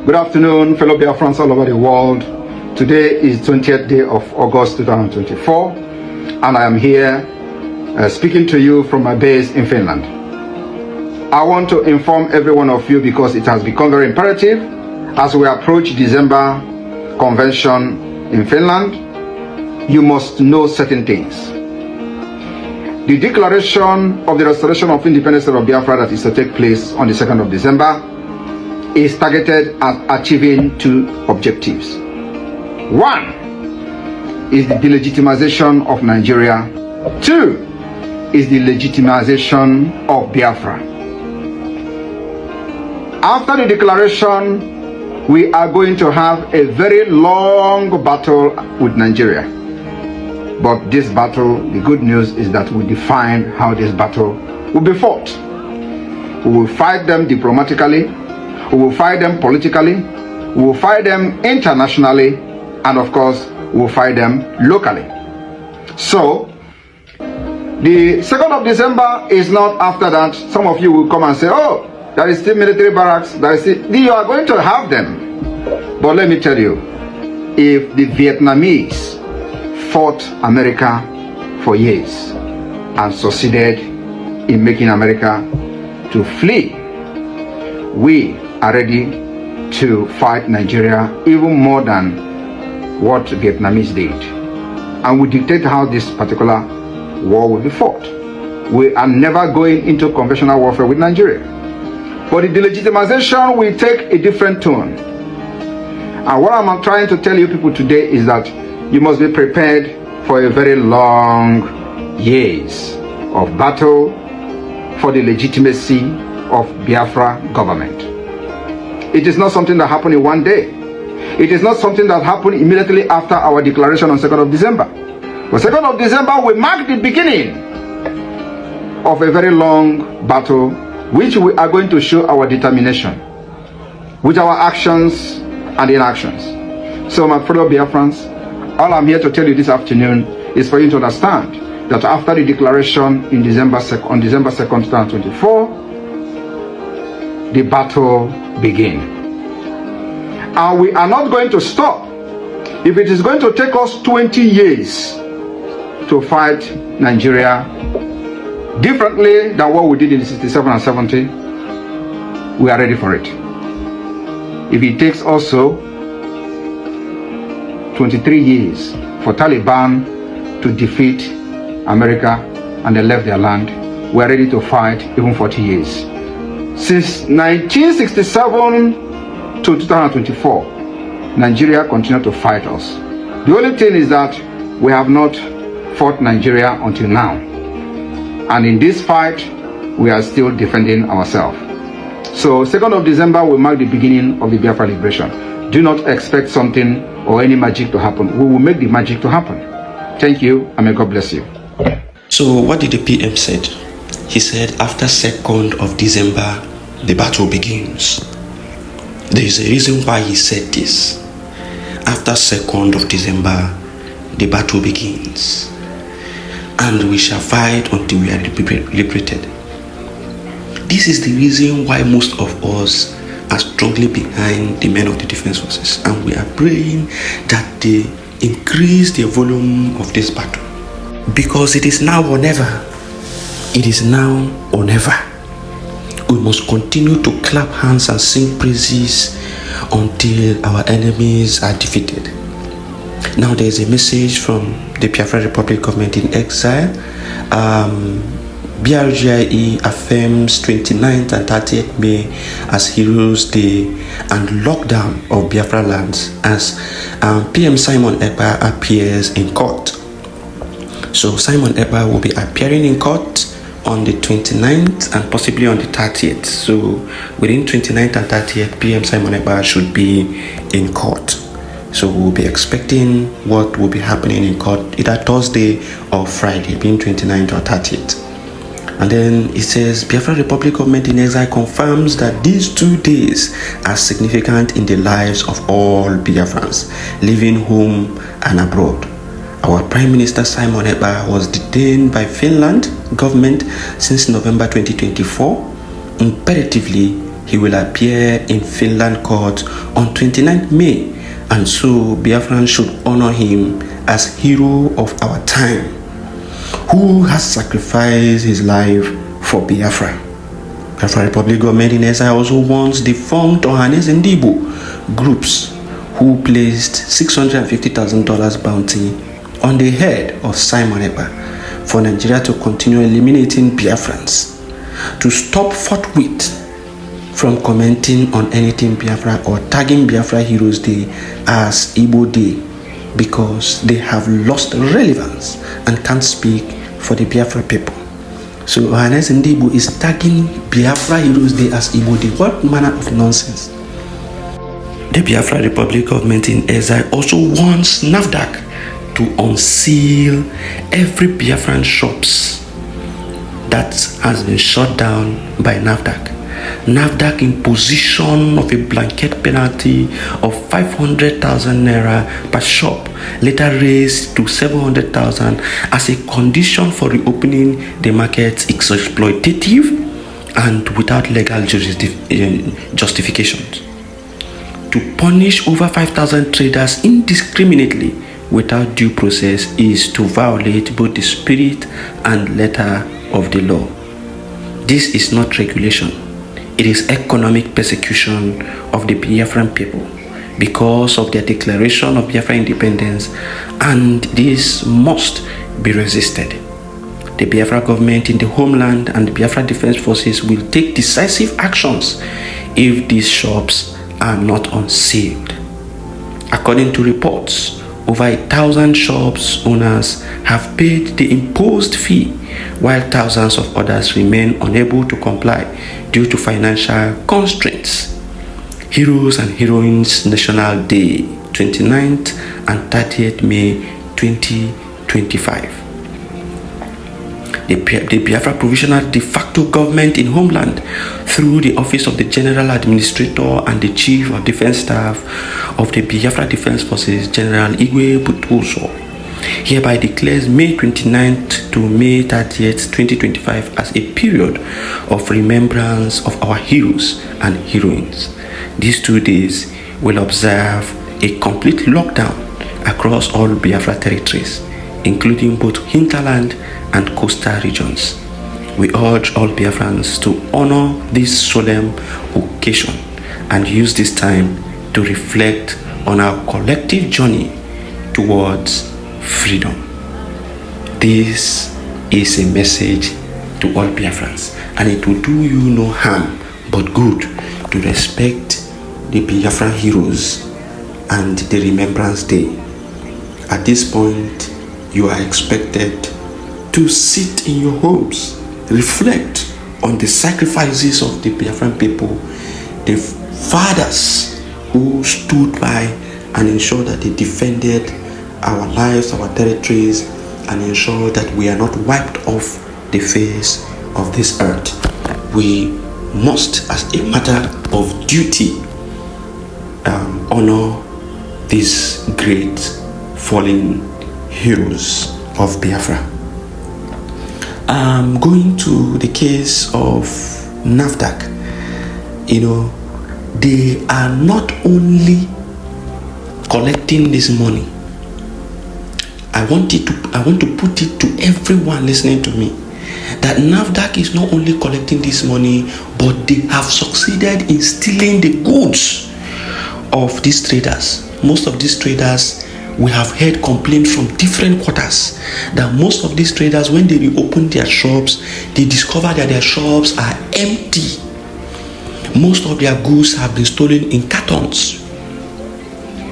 Good afternoon, fellow Biafrans all over the world. Today is 20th day of August 2024, and I am here speaking to you from my base in Finland. I want to inform every one of you because it has become very imperative as we approach December convention in Finland. You must know certain things. The declaration of the restoration of independence of Biafra that is to take place on the 2nd of December is targeted at achieving two objectives. One is the delegitimization of Nigeria. Two is the legitimization of Biafra. After the declaration, we are going to have a very long battle with Nigeria. But this battle, the good news is that we define how this battle will be fought. We will fight them diplomatically, we will fight them politically, we will fight them internationally, and of course, we will fight them locally. So, the 2nd of December is not after that. Some of you will come and say, oh, there is still military barracks, you are going to have them. But let me tell you, if the Vietnamese fought America for years and succeeded in making America to flee, we are ready to fight Nigeria even more than what Vietnamese did. And we dictate how this particular war will be fought. We are never going into conventional warfare with Nigeria. But the delegitimization will take a different tone. And what I'm trying to tell you people today is that you must be prepared for a very long years of battle for the legitimacy of Biafra government. It is not something that happened in one day. It is not something that happened immediately after our declaration on 2nd of December. The 2nd of December will mark the beginning of a very long battle, which we are going to show our determination with our actions and inactions. So my fellow Biafrans, all I'm here to tell you this afternoon is for you to understand that after the declaration in on December 2nd, 2024, the battle begin. And we are not going to stop. If it is going to take us 20 years to fight Nigeria differently than what we did in the 67 and 70, we are ready for it. If it takes also 23 years for Taliban to defeat America and they left their land, we are ready to fight even 40 years. Since 1967 to 2024, Nigeria continued to fight us. The only thing is that we have not fought Nigeria until now. And in this fight, we are still defending ourselves. So 2nd of December will mark the beginning of the Biafra liberation. Do not expect something or any magic to happen. We will make the magic to happen. Thank you, and may God bless you. So what did the PM said? He said after 2nd of December, the battle begins. There is a reason why he said this. After 2nd of December, the battle begins. And we shall fight until we are liberated. This is the reason why most of us are strongly behind the men of the defense forces. And we are praying that they increase the volume of this battle. Because it is now or never. It is now or never. We must continue to clap hands and sing praises until our enemies are defeated. Now there is a message from the Biafra Republic government in exile. BRGIE affirms 29th and 30th May as Heroes Day and lockdown of Biafra lands as PM Simon Ekpa appears in court. So Simon Ekpa will be appearing in court on the 29th and possibly on the 30th. So within 29th and 30th, PM Simon Ekpa should be in court. So we'll be expecting what will be happening in court either Thursday or Friday, being 29th or 30th. And then it says, Biafra Republic government in exile confirms that these 2 days are significant in the lives of all Biafrans, living home and abroad. Our Prime Minister Simon Ekpa was detained by Finland government since November 2024. Imperatively, he will appear in Finland court on 29th May, and so Biafrans should honor him as hero of our time, who has sacrificed his life for Biafra. Biafra Republic government in exile also wants defunct OHANAEZE groups who placed $650,000 bounty on the head of Simon Ekpa for Nigeria to continue eliminating Biafrans, to stop forthwith from commenting on anything Biafra or tagging Biafra Heroes Day as Igbo Day, because they have lost relevance and can't speak for the Biafra people. So OHANAEZE is tagging Biafra Heroes Day as Igbo Day. What manner of nonsense? The Biafra Republic government in exile also wants NAFDAC to unseal every Biafran shops that has been shut down by NAFDAC. NAFDAC imposition of a blanket penalty of 500,000 naira per shop, later raised to 700,000 as a condition for reopening the market, is exploitative and without legal justifications. To punish over 5,000 traders indiscriminately without due process is to violate both the spirit and letter of the law. This is not regulation. It is economic persecution of the Biafran people because of their declaration of Biafra independence, and this must be resisted. The Biafra government in the homeland and the Biafra Defense Forces will take decisive actions if these shops are not unsealed. According to reports, over 1,000 shops owners have paid the imposed fee, while thousands of others remain unable to comply due to financial constraints. Heroes and Heroines National Day, 29th and 30th May 2025. The Biafra Provisional De facto Government in Homeland, through the Office of the General Administrator and the Chief of Defense Staff of the Biafra Defense Forces, General Igwe Butuso, hereby declares May 29th to May 30th, 2025 as a period of remembrance of our heroes and heroines. These 2 days will observe a complete lockdown across all Biafra territories, including both hinterland and coastal regions. We urge all Biafrans to honor this solemn occasion and use this time to reflect on our collective journey towards freedom. This is a message to all Biafrans, and it will do you no harm but good to respect the Biafra heroes and the Remembrance Day. At this point, you are expected to sit in your homes, reflect on the sacrifices of the Biafran people, the fathers who stood by and ensured that they defended our lives, our territories, and ensure that we are not wiped off the face of this earth. We must, as a matter of duty, honor these great fallen heroes of Biafra. Going to the case of NAFDAC, they are not only collecting this money. I want to put it to everyone listening to me that NAFDAC is not only collecting this money, but they have succeeded in stealing the goods of these traders. Most of these traders, we have heard complaints from different quarters that most of these traders, when they reopen their shops, they discover that their shops are empty. Most of their goods have been stolen in cartons.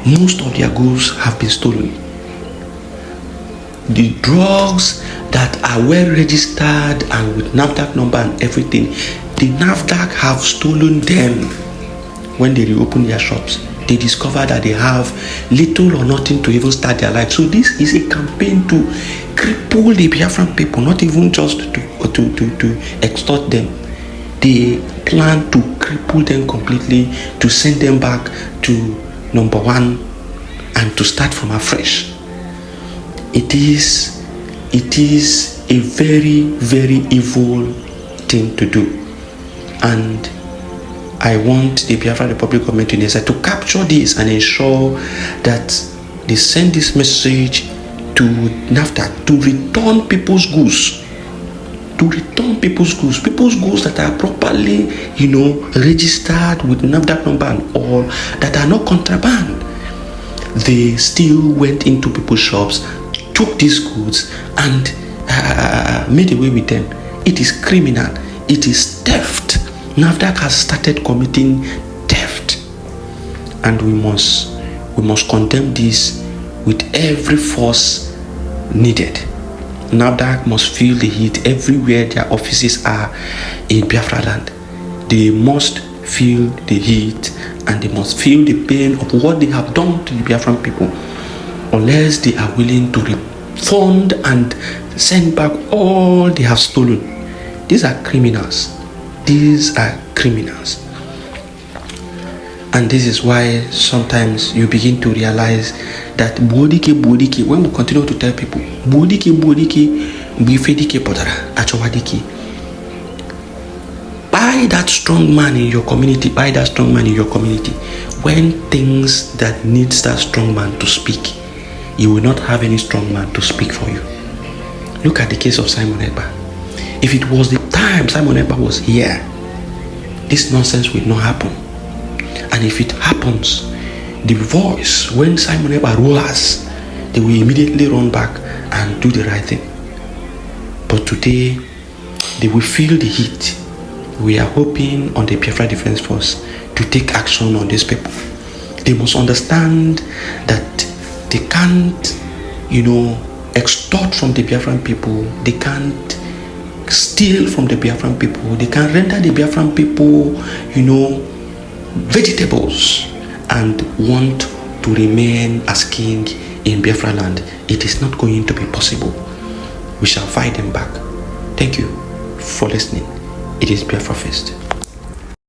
Most of their goods have been stolen. The drugs that are well registered and with NAFDAC number and everything, the NAFDAC have stolen them. When they reopen their shops, they discover that they have little or nothing to even start their life. So this is a campaign to cripple the Biafran people, not even just to extort them. They plan to cripple them completely, to send them back to number one and to start from afresh. It is a very, very evil thing to do. And I want the Biafra Republic government to capture this and ensure that they send this message to NAFDAC to return people's goods. People's goods that are properly, registered with NAFDAC number and all, that are not contraband. They still went into people's shops, took these goods and made away with them. It is criminal. It is theft. NAFDAC has started committing theft, and we must condemn this with every force needed. NAFDAC must feel the heat everywhere their offices are in Biafra land. They must feel the heat and they must feel the pain of what they have done to the Biafran people, unless they are willing to refund and send back all they have stolen. These are criminals. And this is why sometimes you begin to realize that Bodike, when we continue to tell people, Bodike, Bifedike Potara, Achowadiki, buy that strong man in your community, When things that needs that strong man to speak, you will not have any strong man to speak for you. Look at the case of Simon Ekpa. If it was the time Simon Ekpa was here, this nonsense will not happen. And if it happens, the voice, when Simon Ekpa roars, they will immediately run back and do the right thing. But today, they will feel the heat. We are hoping on the Biafra Defense Force to take action on these people. They must understand that they can't, extort from the Biafran people. They can't steal from the Biafran people. They can render the Biafran people, vegetables and want to remain as king in Biafra land. It is not going to be possible. We shall fight them back. Thank you for listening. It is Biafra Fest.